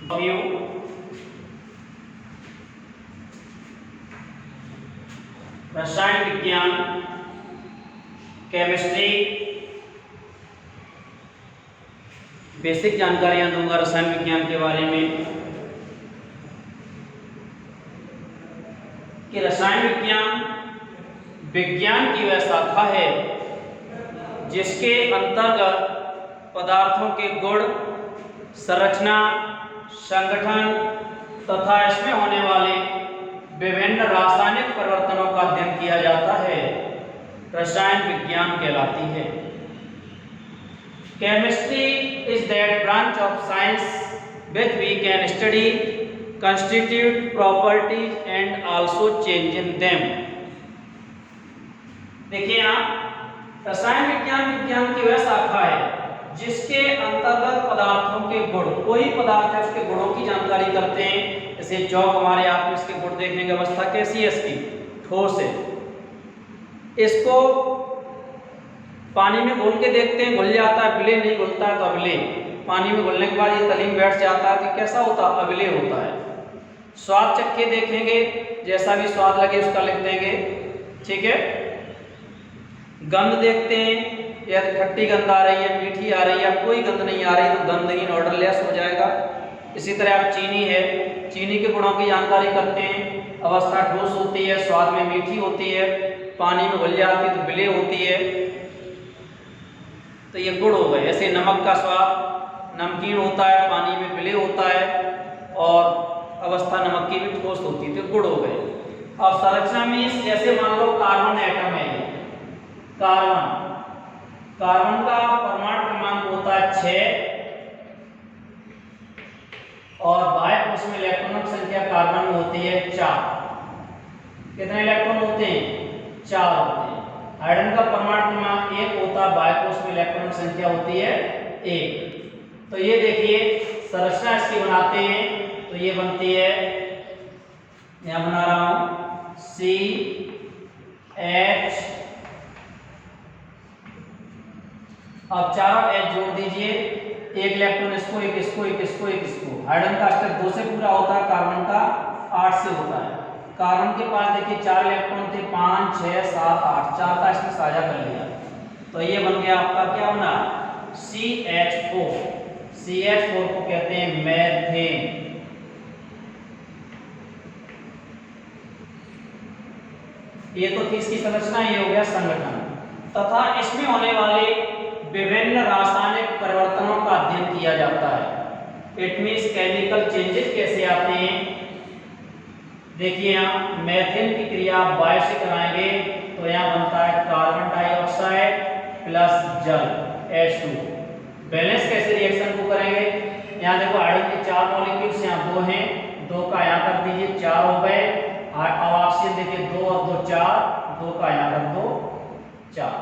View रसायन विज्ञान, chemistry, basic जानकारियां दूंगा रसायन विज्ञान के बारे में कि रसायन विज्ञान विज्ञान की वह शाखा है जिसके अंतर्गत पदार्थों के गुण, संरचना, संगठन तथा इसमें होने वाले विभिन्न रासायनिक परिवर्तनों का अध्ययन किया जाता है, रसायन विज्ञान कहलाती है। Chemistry is that branch of science which we can study constitute properties and also change in them. देखिए आप, रसायन विज्ञान की वह शाखा है जिसके अंतर्गत पदार्थों के गुण, कोई पदार्थ है उसके गुणों की जानकारी करते हैं। जैसे चौक हमारे आप में इसके गुण देखेंगे, अवस्था कैसी है इसकी, ठोस है। इसको पानी में घोल के देखते हैं, घुल जाता है, विलेय नहीं घुलता है तो अविलेय। पानी में घुलने के बाद ये तली में बैठ जाता है तो कैसा होता है, अविलेय होता है। स्वाद चख के देखेंगे, जैसा भी स्वाद लगे उसका लिख देंगे, ठीक है। गंध देखते हैं, यदि खट्टी गंध आ रही है, मीठी आ रही है, कोई गंध नहीं आ रही तो गंधहीन ऑर्डरलेस हो जाएगा। इसी तरह आप चीनी है, चीनी के गुणों की जानकारी करते हैं। अवस्था ठोस होती है, स्वाद में मीठी होती है, पानी में घुल जाती है तो विलेय होती है, तो ये गुण हो गए। ऐसे नमक का स्वाद नमकीन होता है, पानी में विलेय होता है, और अवस्था नमक की भी ठोस होती है, तो गुण हो गए। अब संरचना में जैसे मान लो कार्बन एटम है, कार्बन का परमाणु क्रमांक होता है 6 और बाह्य कोश में इलेक्ट्रॉनों की संख्या कार्बन में होती है 4। कितने इलेक्ट्रॉन होते हैं, 4 होते हैं। हाइड्रोजन का परमाणु क्रमांक 1 होता है, बाह्य कोश में इलेक्ट्रॉनों की संख्या होती है 1। तो ये देखिए संरचना इसकी बनाते हैं, तो ये बनती है, यहां बना रहा हूं, CH। अब चारों एच जोड़ दीजिए, एक इलेक्ट्रॉन इसको, एक इसको, एक इसको, एक इसको। हाइड्रोजन का स्टेप 2 से पूरा होता है, कार्बन का 8 से होता है। कार्बन के पास देखिए 4 इलेक्ट्रॉन थे, 5, 6, 7, 8, 4 का इसने साझा कर लिया, तो ये बन गया आपका क्या बना, CH4। CH4 को कहते हैं मेथेन। ये तो थी इसकी संरचना, ये हो गया संगठन तथा इसमें होने वाले विभिन्न रासायनिक परिवर्तनों का अध्ययन किया जाता है। इट मींस केमिकल चेंजेस कैसे आते हैं। देखिए यहाँ मेथेन की क्रिया वायु से कराएंगे तो यहाँ बनता है कार्बन डाइऑक्साइड प्लस जल H2। बैलेंस कैसे रिएक्शन को करेंगे, यहाँ देखो हाइड्रोजन के 4 मॉलिक्यूल्स, यहाँ 2 हैं, 2 का यहाँ कर दीजिए, 4 हो गए। अब ऑक्सीजन देखिए 2 और 2 4, 2 का यहाँ कर दो 4,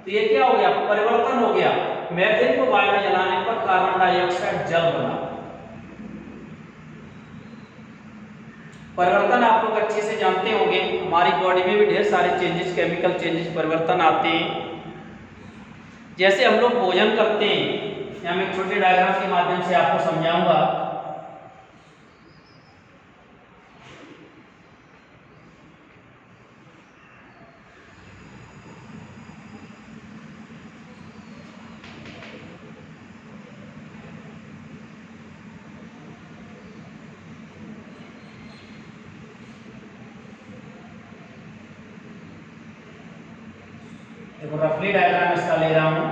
तो ये क्या हो गया, परिवर्तन हो गया। मेथेन को वायु में जलाने पर कार्बन डाइऑक्साइड जल बना। परिवर्तन आप लोग अच्छे से जानते होंगे, हमारी बॉडी में भी ढेर सारे चेंजेस, केमिकल चेंजेस, परिवर्तन आते हैं। जैसे हम लोग भोजन करते हैं, यहाँ मैं एक छोटे डायग्राम के माध्यम से आपको समझाऊंगा। देखो रफली डायग्राम इसका ले रहा हूं।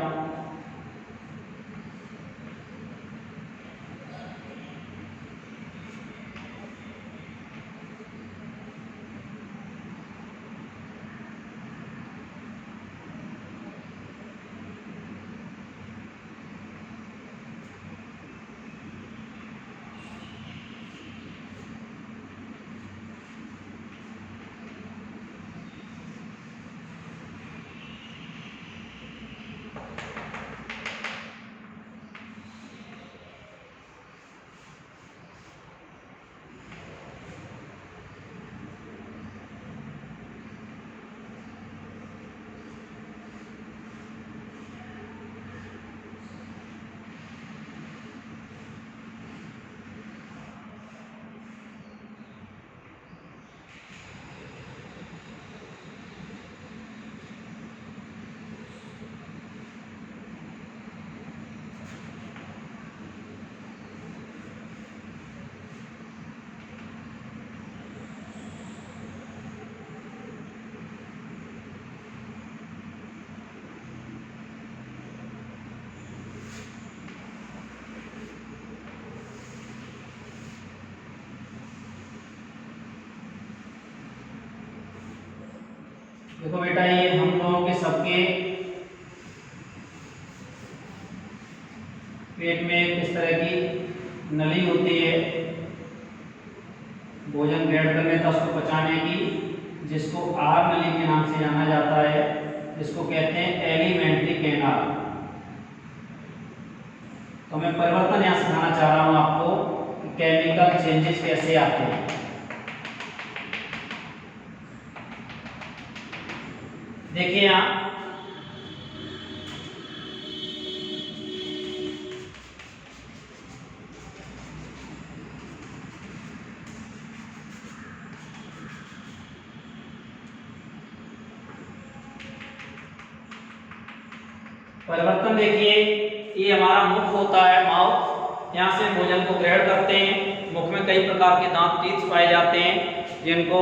देखो बेटा ये हम लोगों के सबके पेट में किस तरह की नली होती है भोजन ग्रहण करने तथा उसको पचाने की, जिसको आहार नली के नाम से जाना जाता है, जिसको कहते हैं एलिमेंट्री कैनाल। तो मैं परिवर्तन यहाँ सिखाना चाह रहा हूँ आपको कि केमिकल चेंजेस कैसे आते हैं। देखिए यहाँ परिवर्तन देखिए, ये हमारा मुख होता है, माउथ। यहाँ से भोजन को ग्रहण करते हैं। मुख में कई प्रकार के दांत टीथ पाए जाते हैं, जिनको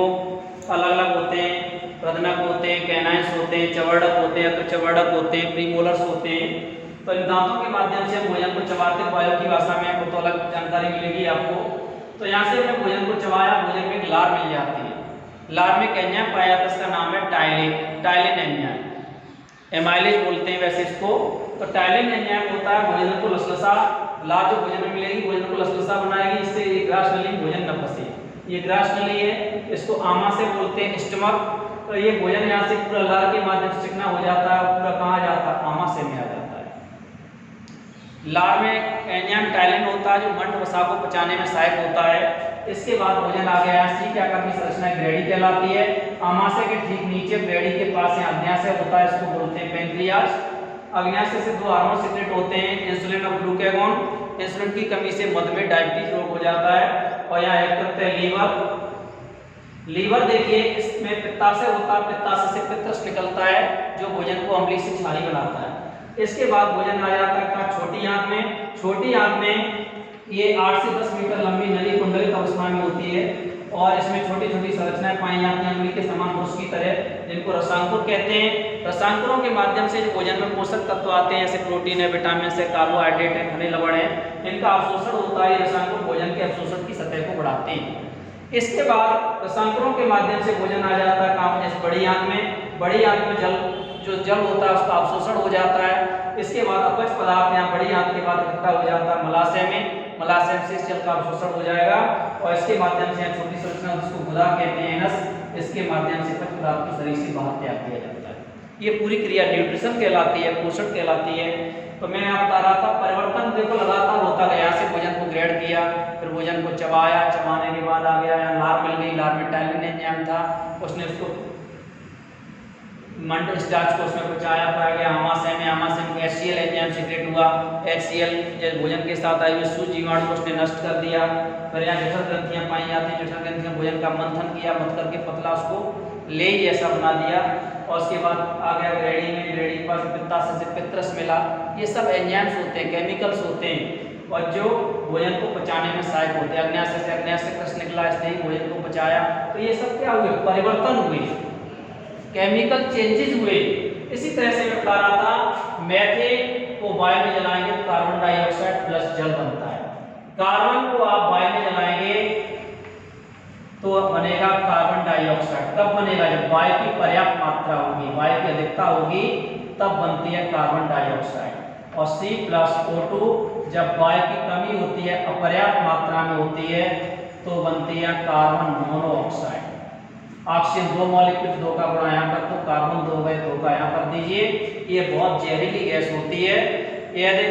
अलग अलग होते हैं, प्रदनक होते हैं, कैनाइन्स होते हैं, चवर्णक होते हैं, अग्रचवर्णक होते हैं, प्रीमोलर्स होते हैं। तो इन दांतों के माध्यम से भोजन को चबाते, बायो की भाषा में आपको तो अलग जानकारी मिलेगी आपको। तो यहाँ से हमने भोजन को चबाया, भोजन में एक लार मिल जाती है। लार में एक एंजाइम पाया जाता है, इसका नाम है टाइलिन एंजाइम। एमाइलेज बोलते हैं वैसे इसको। तो टाइलिन एंजाइम होता है भोजन को लसलसा, लार जो भोजन में मिलेगी भोजन को लसलसा बनाएगी, इससे ये ग्रास नली भोजन न फंसे। ये ग्रास नली है, इसको आमा से बोलते हैं, स्टमक। तो ये भोजन यहाँ से पूरा लार के माध्यम से चिकना हो जाता है, पूरा कहाँ जाता है, आमाशय में आ जाता है। लार में एंजाइम टाइलिन होता है जो मंड वसा को पचाने में सहायक होता है। इसके बाद भोजन आ गया सी क्या करनी संरचना ग्रैडी कहलाती है। आमाशय के ठीक नीचे ग्रैडी के पास यहाँ अग्न्याशय होता है, इसको बोलते हैं पेंक्रियास। अग्न्याशय से दो हार्मोन सीक्रेट होते हैं, इंसुलिन और ग्लूकागॉन। इंसुलिन की कमी से मधुमेह डायबिटीज रोग हो जाता है। और यहाँ एक करते हैं लीवर देखिए, इसमें पित्ताशय होता है, पित्ताशय से पित्तरस निकलता है जो भोजन को अम्लीय से क्षारीय बनाता है। इसके बाद भोजन आ जाता है छोटी आंत में। छोटी आंत में ये 8 से 10 मीटर लंबी नली कुंडलित अवस्था में होती है और इसमें छोटी छोटी संरचनाएं पाई जाती हैं अंगुली के समान ब्रुश की तरह, जिनको रसांकुर कहते हैं। रसांकुरों के माध्यम से जो भोजन में पोषक तत्व आते हैं, जैसे प्रोटीन है, विटामिन है, कार्बोहाइड्रेट है, खनिज लवण है, इनका अवशोषण होता है। रसांकुर भोजन के अवशोषण की सतह को बढ़ाते हैं। इसके बाद रसांकुरों के माध्यम से भोजन आ जाता है काम जैसे बड़ी आंत में। बड़ी आंत में जल होता है उसका अवशोषण हो जाता है। इसके बाद अपच पदार्थ यहाँ बड़ी आंत के बाद इकट्ठा हो जाता है मलाशय में। मलाशय से इस जल का अवशोषण हो जाएगा और इसके माध्यम से छोटी संरचना जिसको गुदा कहते हैं एनस, इसके माध्यम से अपच पदार्थ को शरीर से बाहर त्याग दिया जाता है। ये पूरी क्रिया न्यूट्रिशन कहलाती है, पोषण कहलाती है। तो मैं यहाँ बता रहा था परिवर्तन देखो लगातार होता गया। यहाँ से भोजन को ग्रहण किया, फिर भोजन को चबाया, चबाने के बाद आ गया यहाँ लार मिल गई। लार में टाइलिन एंजाइम था, उसने उसको मंड स्टार्च को उसमें पचाया, पाया गया आमाशय में। आमाशय में HCl एंजाइम सीक्रेट हुआ। HCl जब भोजन के साथ आई हुई सूक्ष्म जीवाणु को उसने नष्ट कर दिया। फिर यहाँ जठर ग्रंथियाँ पाई जाती हैं, जठर ग्रंथियाँ भोजन का मंथन किया, मथ करके पतला उसको ले जैसा बना दिया। और उसके बाद आ गया ग्रैडी में। ग्रैडी के पास पित्ताशय से पित्तरस मिला। ये सब एंजाइम्स होते हैं, केमिकल्स होते हैं और जो भोजन को पचाने में सहायक होते हैं। अग्न्याशय से अग्न्याशय रस निकला, इसने ही भोजन को पचाया। तो ये सब क्या हुए, परिवर्तन हुए, केमिकल चेंजेस हुए। इसी तरह से मैं बता रहा था मेथेन को वायु में जलाएंगे तो कार्बन डाइऑक्साइड प्लस जल बनता है। कार्बन को आप वायु में जलाएंगे तो बनेगा कार्बन डाइऑक्साइड। कब बनेगा, जब वायु की पर्याप्त मात्रा होगी, वायु की अधिकता होगी, तब बनती है कार्बन डाइऑक्साइड। और C+O2 जब वायु की कमी होती है, अपर्याप्त मात्रा में होती है, तो बनती है कार्बन मोनोऑक्साइड। ऑक्सीजन 2 मॉलिक्यूल, 2 का गुणा यहाँ कर दो, कार्बन 2 गए, 2 का यहाँ कर दीजिए। ये बहुत जहरीली गैस होती है। यदि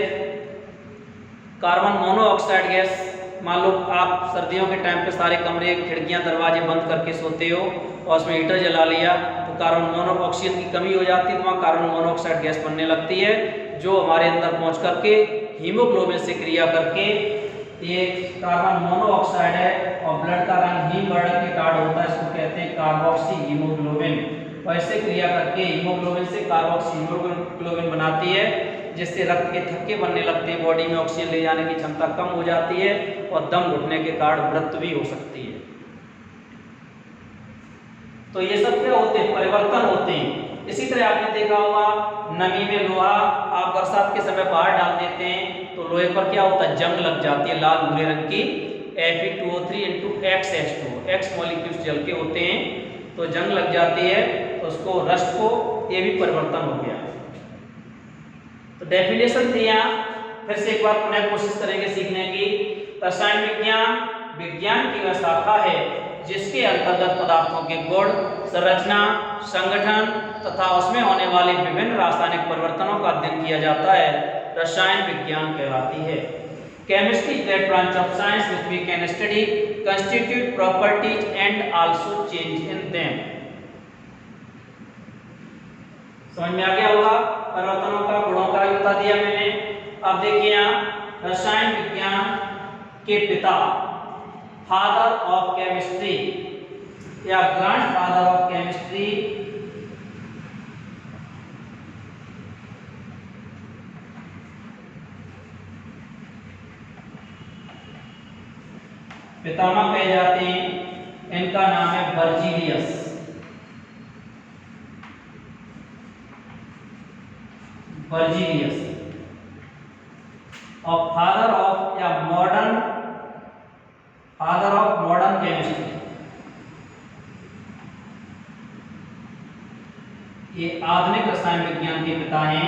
कार्बन मोनोऑक्साइड गैस, मान लो आप सर्दियों के टाइम पे सारे कमरे खिड़कियां दरवाजे बंद करके सोते हो और उसमें हीटर जला लिया, तो कार्बन ऑक्सीजन की कमी हो जाती है, तो वहाँ कार्बन मोनोऑक्साइड गैस बनने लगती है, जो हमारे अंदर पहुँच करके हीमोग्लोबिन से क्रिया करके, ये कार्बन मोनोऑक्साइड है और ब्लड का रंग हीम वर्ण के कार्ड होता है, इसको कहते हैं कार्बोक्सी हीमोग्लोबिन। वैसे क्रिया करके हीमोग्लोबिन से कार्बोक्सी हीमोग्लोबिन बनाती है, जिससे रक्त के थक्के बनने लगते हैं, बॉडी में ऑक्सीजन ले जाने की क्षमता कम हो जाती है और दम घुटने के कारण मृत्यु भी हो सकती है। तो ये सब क्या होते हैं, परिवर्तन होते हैं। इसी तरह आपने देखा होगा नमी में लोहा आप बरसात के समय बाहर डाल देते हैं तो लोहे पर क्या होता है, जंग लग जाती है लाल भूरे रंग की। Fe2O3 × XH2, X मॉलिक्यूल्स जल के होते हैं तो जंग लग जाती है उसको रस्ट को ये भी परिवर्तन हो गया। तो डेफिनेशन थी यहाँ, फिर से एक बार पुनः कोशिश करेंगे सीखने की। रसायन विज्ञान विज्ञान की वह शाखा है जिसके अंतर्गत पदार्थों के गुण, संरचना, संगठन तथा उसमें होने वाले विभिन्न रासायनिक परिवर्तनों का अध्ययन किया जाता है, रसायन विज्ञान कहलाती है। Chemistry is that branch of science which we can study constitute properties and also change in them. समझ में आ गया होगा परिवर्तनों का, गुणों का भी बता दिया मैंने। अब देखिए यहाँ रसायन विज्ञान के पिता, फादर ऑफ केमिस्ट्री या ग्रैंडफादर ऑफ केमिस्ट्री, पितामह कहे जाते हैं, इनका नाम है बर्जीलियस। बर्जीलियस और फादर ऑफ या फादर ऑफ मॉडर्न केमिस्ट्री, ये आधुनिक रसायन विज्ञान के पिता हैं।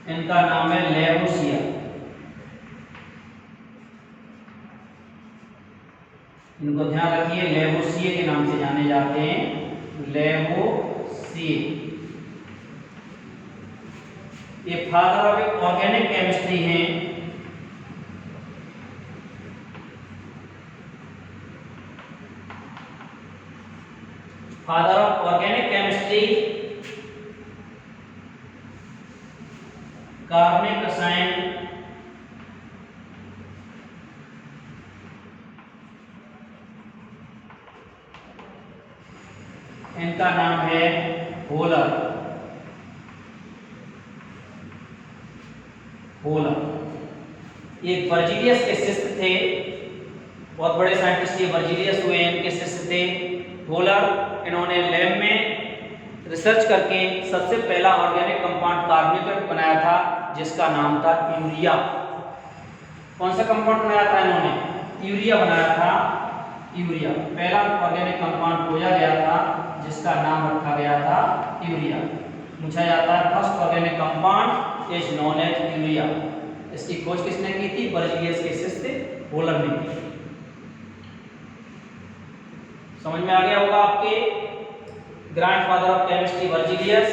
इनका नाम है लेवोसियर। इनको ध्यान रखिए, लेवोसियर के नाम से जाने जाते हैं, लेवोसियर। ये फादर ऑफ ऑर्गेनिक केमिस्ट्री हैं। फादर ऑफ ऑर्गेनिक केमिस्ट्री, कार्बनिक रसायन, इनका नाम है होलर। ये बर्जीलियस के शिष्य थे, बहुत बड़े साइंटिस्ट ये बर्जीलियस हुए, इनके शिष्य थे होलर। इन्होंने लैब में रिसर्च करके सबसे पहला ऑर्गेनिक कंपाउंड कार्बोनेट बनाया था जिसका नाम था यूरिया। कौन सा कंपाउंड बनाया था इन्होंने? यूरिया बनाया था। यूरिया पहला ऑर्गेनिक कंपाउंड खोजा गया था जिसका नाम रखा गया था यूरिया। पूछा जाता है first organic compound is known as urea. इसकी खोज किसने की थी? बर्जीलियस के शिष्य होलर ने की। समझ में आ गया होगा आपके। Grandfather of chemistry Berzelius,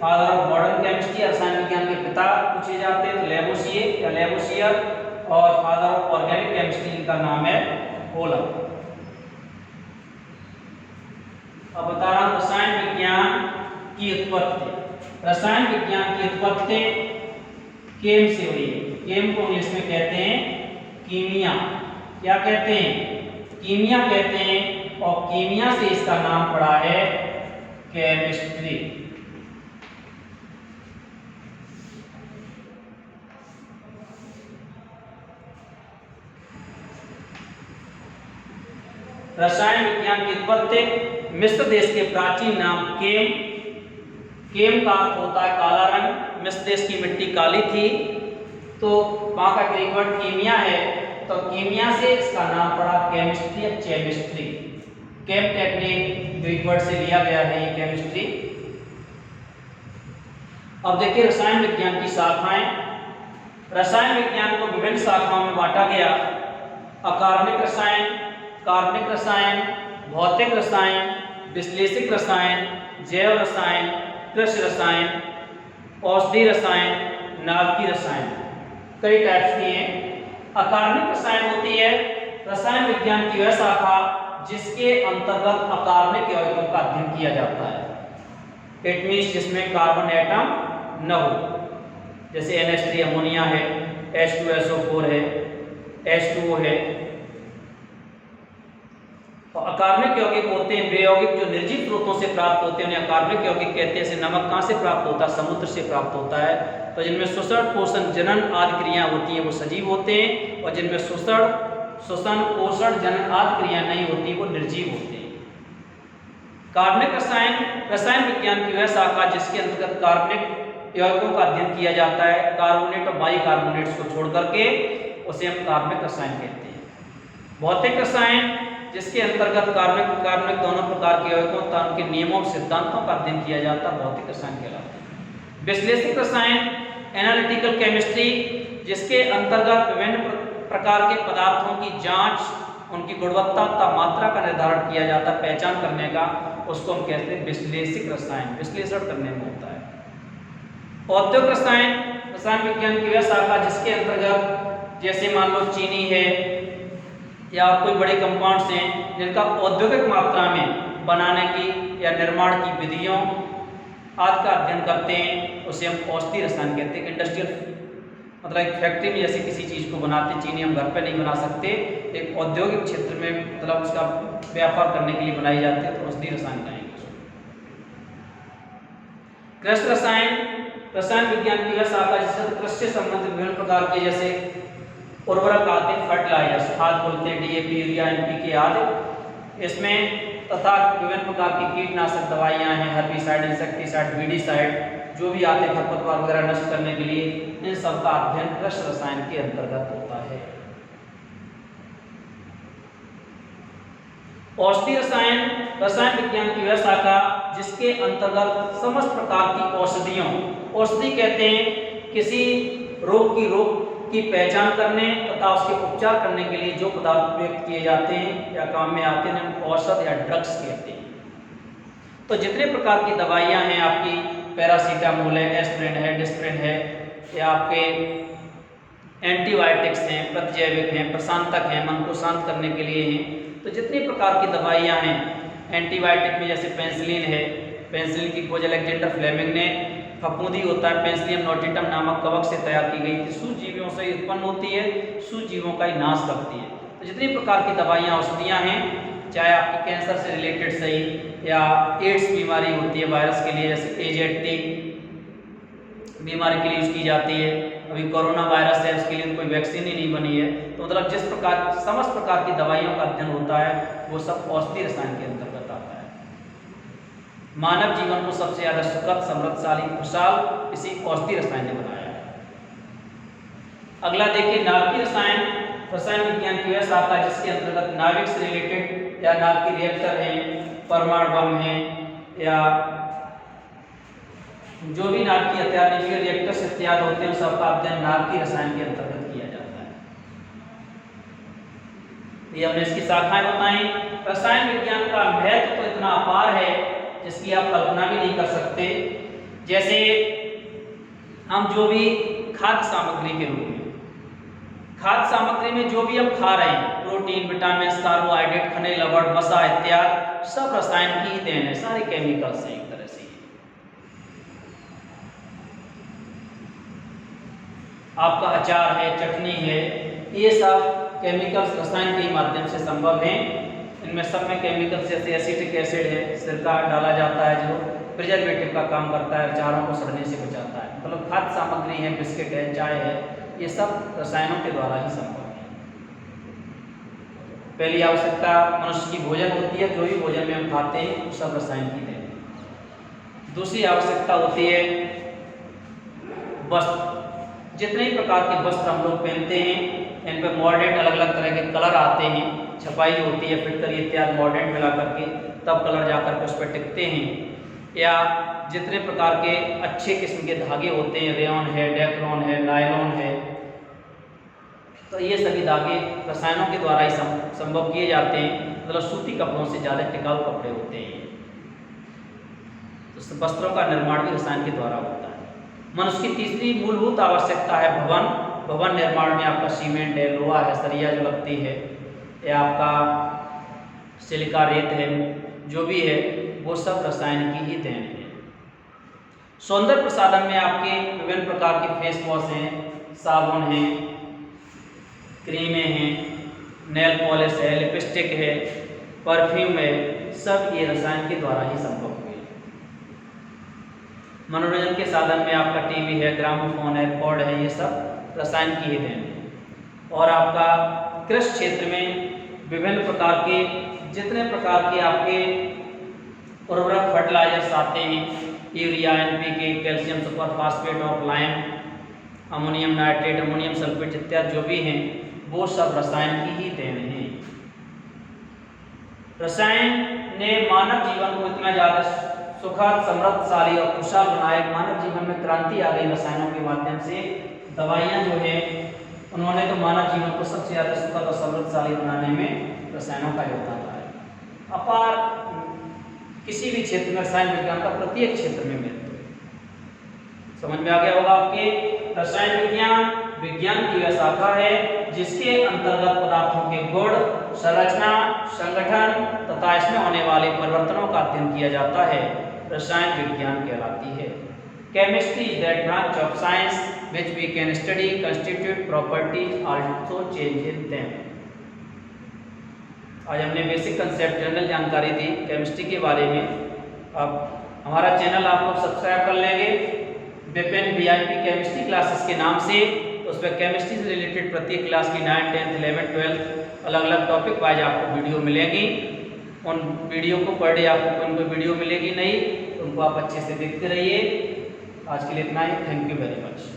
father of modern chemistry रसायन विज्ञान के पिता पूछे जाते हैं तो लेवोसियर या लेवोसियर, और फादर ऑफ ऑर्गेनिक केमिस्ट्री इनका नाम है होलर। अब बता रहा हूं रसायन विज्ञान की उत्पत्ति। रसायन विज्ञान की उत्पत्ति केम से हुई है। केम को इंग्लिश में कहते हैं कीमिया। क्या कहते हैं? कीमिया कहते हैं, और कीमिया से इसका नाम पड़ा है केमिस्ट्री। रसायन विज्ञान की उत्पत्ति मिस्र देश के प्राचीन नाम केम। केम का अर्थ होता है काला रंग। मिस्र देश की मिट्टी काली थी तो वहां का ग्रीक वर्ड कीमिया है, तो कीमिया से इसका नाम पड़ा केमिस्ट्री या केमिस्ट्री। केम टेक्निक ग्रीक वर्ड से लिया गया है ये केमिस्ट्री। अब देखिए रसायन विज्ञान की शाखाएं। रसायन विज्ञान को विभिन्न शाखाओं में बांटा गया। अकार्बनिक रसायन, कार्बनिक रसायन, भौतिक रसायन, विश्लेषिक रसायन, जैव रसायन, कृषि रसायन, औषधि रसायन, नाभिकीय रसायन, कई टाइप्स की हैं। अकार्बनिक रसायन होती है रसायन विज्ञान की वह शाखा जिसके अंतर्गत अकार्बनिक यौगिकों का अध्ययन किया जाता है। इट मींस जिसमें कार्बन एटम न हो, जैसे NH3 अमोनिया है, H2SO4 है, H2O है। तो अकार्बनिक यौगिक होते हैं वे यौगिक जो निर्जीव स्रोतों से प्राप्त होते हैं, उन्हें अकार्बनिक यौगिक कहते हैं। जैसे नमक कहाँ से प्राप्त होता है? समुद्र से प्राप्त होता है। तो जिनमें श्वसन, पोषण, जनन आदि क्रियाएं होती हैं वो सजीव होते हैं, और जिनमें श्वसन, पोषण, जनन आदि क्रियाएं नहीं होती वो निर्जीव होते हैं। कार्बनिक रसायन रसायन विज्ञान की वह शाखा जिसके अंतर्गत कार्बनिक यौगिकों का अध्ययन किया जाता है। कार्बोनेट और बाइकार्बोनेट्स को छोड़ करके उसे हम कार्बनिक रसायन कहते हैं। भौतिक रसायन जिसके अंतर्गत कार्बनिक कार्बनिक दोनों प्रकार के यौगिकों तथा उनके नियमों सिद्धांतों का अध्ययन किया जाता है भौतिक रसायन कहलाते हैं। विश्लेषक रसायन एनालिटिकल केमिस्ट्री, जिसके अंतर्गत विभिन्न प्रकार के पदार्थों की जांच, उनकी गुणवत्ता तथा मात्रा का निर्धारण किया जाता है, पहचान करने का, उसको हम कहते हैं विश्लेषक रसायन, विश्लेषण करने में होता है। औद्योगिक रसायन, रसायन विज्ञान की वह शाखा जिसके अंतर्गत जैसे मान लो चीनी है या कोई बड़े कंपाउंड्स हैं जिनका औद्योगिक मात्रा में बनाने की या निर्माण की विधियों आदि का अध्ययन करते हैं, उसे हम औषधि रसायन कहते हैं। इंडस्ट्रियल मतलब एक फैक्ट्री में जैसे किसी चीज़ को बनाते, चीनी हम घर पे नहीं बना सकते, एक औद्योगिक क्षेत्र में मतलब उसका व्यापार करने के लिए बनाई जाती है, तो औषधि रसायन कहेंगे उसको। कृषि रसायन, रसायन विज्ञान की वह शाखा जिससे कृषि से संबंधित विभिन्न प्रकार के जैसे उर्वरक आते हैं, फर्टिलाइजर्स, खाद बोलते हैं, डीएपी, यूरिया, एनपीके आदि, इसमें तथा विभिन्न प्रकार की कीटनाशक दवाइयाँ हैं, हर्बिसाइड, इंसेक्टिसाइड, वीडिसाइड, जो भी आते हैं खरपतवार वगैरह नष्ट करने के लिए, इन सब का अध्ययन कृषि रसायन के अंतर्गत होता है। औषधि रसायन, रसायन विज्ञान की वह शाखा जिसके अंतर्गत समस्त प्रकार की औषधियों, औषधि कहते हैं किसी रोग की पहचान करने तथा उसके उपचार करने के लिए जो पदार्थ प्रयोग किए जाते हैं या काम में आते हैं, उनको औषध या ड्रग्स कहते हैं। तो जितने प्रकार की दवाइयाँ हैं, आपकी पैरासीटामोल है, एस्पिरिन है, डिस्प्रिन है, या आपके एंटीबायोटिक्स हैं, प्रतिजैविक हैं, प्रशांतक हैं, मन को शांत करने के लिए हैं, तो जितनी प्रकार की दवाइयाँ हैं, एंटीबायोटिक में जैसे पेंसिलिन है, पेंसिलिन की खोज अलेक्जेंडर फ्लेमिंग ने, फफूंदी होता है, पेंसिलियम नोटिटम नामक कवक से तैयार की गई थी, सूक्ष्मजीवियों से उत्पन्न होती है, सूक्ष्मजीवों का ही नाश करती है। तो जितनी प्रकार की दवाइयाँ औषधियाँ हैं, चाहे आपकी कैंसर से रिलेटेड सही या एड्स बीमारी होती है वायरस के लिए, जैसे एजेटी बीमारी के लिए यूज की जाती है, अभी कोरोना वायरस है उसके लिए कोई वैक्सीन ही नहीं बनी है, तो मतलब जिस प्रकार समस्त प्रकार की दवाइयों का अध्ययन होता है वो सब औषधि रसायन के अंतर्गत आता है। मानव जीवन को सबसे ज्यादा सुखद, समृद्धशाली, खुशहाल इसी औषधि रसायन ने बनाया है। अगला देखिए नाभिकीय रसायन, रसायन विज्ञान की वह शाखा जिसके अंतर्गत नाभिक से रिलेटेड या नाभिकीय रिएक्टर हैं, परमाणु बम हैं, या जो भी नाभिकीय हथियार न्यूक्लियर रिएक्टर से तैयार होते हैं, सबका अध्ययन नाभिकीय रसायन के अंतर्गत किया जाता है। ये हमने इसकी शाखाएं बताई। रसायन विज्ञान का महत्व तो इतना अपार है जिसकी आप कल्पना भी नहीं कर सकते। जैसे हम जो भी खाद्य सामग्री के रूप में, खाद्य सामग्री में जो भी हम खा रहे हैं, प्रोटीन, विटामिन, कार्बोहाइड्रेट, खनिज लवण, वसा इत्यादि सब रसायन की ही देन है, सारे केमिकल्स हैं एक तरह से। आपका अचार है, चटनी है, ये सब केमिकल्स रसायन के माध्यम से संभव हैं। इनमें सब में केमिकल्स जैसे एसिटिक एसिड है, सिरका डाला जाता है जो प्रिजर्वेटिव का काम करता है, अचारों को सड़ने से बचाता है। मतलब खाद्य सामग्री है, बिस्किट है, चाय है, ये सब रसायनों के द्वारा ही संभव है। पहली आवश्यकता मनुष्य की भोजन होती है, जो भी भोजन में हम खाते हैं वो सब रसायन की देन है। दूसरी आवश्यकता होती है वस्त्र। जितने भी प्रकार के वस्त्र हम लोग पहनते हैं, इन पर मॉडर्न अलग अलग तरह के कलर आते हैं, छपाई होती है, फिटकरी इत्यादि मॉडर्न मिला करके तब कलर जाकर उस पर टिकते हैं। या जितने प्रकार के अच्छे किस्म के धागे होते हैं, रेयॉन है, डेक्रोन है, नायलॉन है, तो ये सभी धागे रसायनों के द्वारा ही संभव किए जाते हैं। मतलब सूती कपड़ों से ज़्यादा टिकाऊ कपड़े होते हैं, तो वस्त्रों का निर्माण भी रसायन के द्वारा होता है। मनुष्य की तीसरी मूलभूत आवश्यकता है भवन। भवन निर्माण में आपका सीमेंट है, लोहा है, सरिया जो लगती है, या आपका सिलिका रेत है, जो भी है वो सब रसायन की ही देन है। सौंदर्य प्रसाधन में आपके विभिन्न प्रकार के फेस वॉश हैं, साबुन हैं, क्रीमें हैं, नेल पॉलिश है, लिपस्टिक है, परफ्यूम है, सब ये रसायन के द्वारा ही संभव हुए। मनोरंजन के साधन में आपका टीवी है, ग्रामोफोन है, रिकॉर्ड है, ये सब रसायन की ही देन है। और आपका कृषि क्षेत्र में विभिन्न प्रकार के जितने प्रकार के आपके उर्वरक फर्टिलाइजर्स आते हैं, urea, NPK, calcium super phosphate of lime, ammonium nitrate, ammonium sulphate इत्यादि जो भी हैं वो सब रसायन की ही देन हैं। रसायन ने मानव जीवन को इतना ज़्यादा सुखद, समृद्धशाली और खुशहाल बनाया। मानव जीवन में क्रांति आ गई रसायनों के माध्यम से। दवाइयाँ जो है उन्होंने तो मानव जीवन को सबसे ज़्यादा सुखद और समृद्धशाली बनाने में रसायनों का योगदान रहा है। अपार किसी भी क्षेत्र में रसायन विज्ञान का प्रत्येक क्षेत्र में महत्व है। समझ में आ गया होगा आपके। रसायन विज्ञान विज्ञान की वह शाखा है जिसके अंतर्गत पदार्थों के गुण, संरचना, संगठन तथा इसमें होने वाले परिवर्तनों का अध्ययन किया जाता है। रसायन विज्ञान कहलाती है। Chemistry is that branch of science which we can study constitute properties also change in them। आज हमने बेसिक कंसेप्ट जनरल जानकारी दी केमिस्ट्री के बारे में। अब हमारा चैनल आप लोग सब्सक्राइब कर लेंगे विपिन VIP केमिस्ट्री क्लासेस के नाम से। तो उस पर केमिस्ट्री से रिलेटेड प्रत्येक क्लास की 9th, 10th, 11th, 12th अलग अलग टॉपिक वाइज आपको वीडियो मिलेगी। उन वीडियो को पर डे आपको कोई कोई वीडियो मिलेगी नहीं, तो उनको आप अच्छे से देखते रहिए। आज के लिए इतना ही। Thank you very much.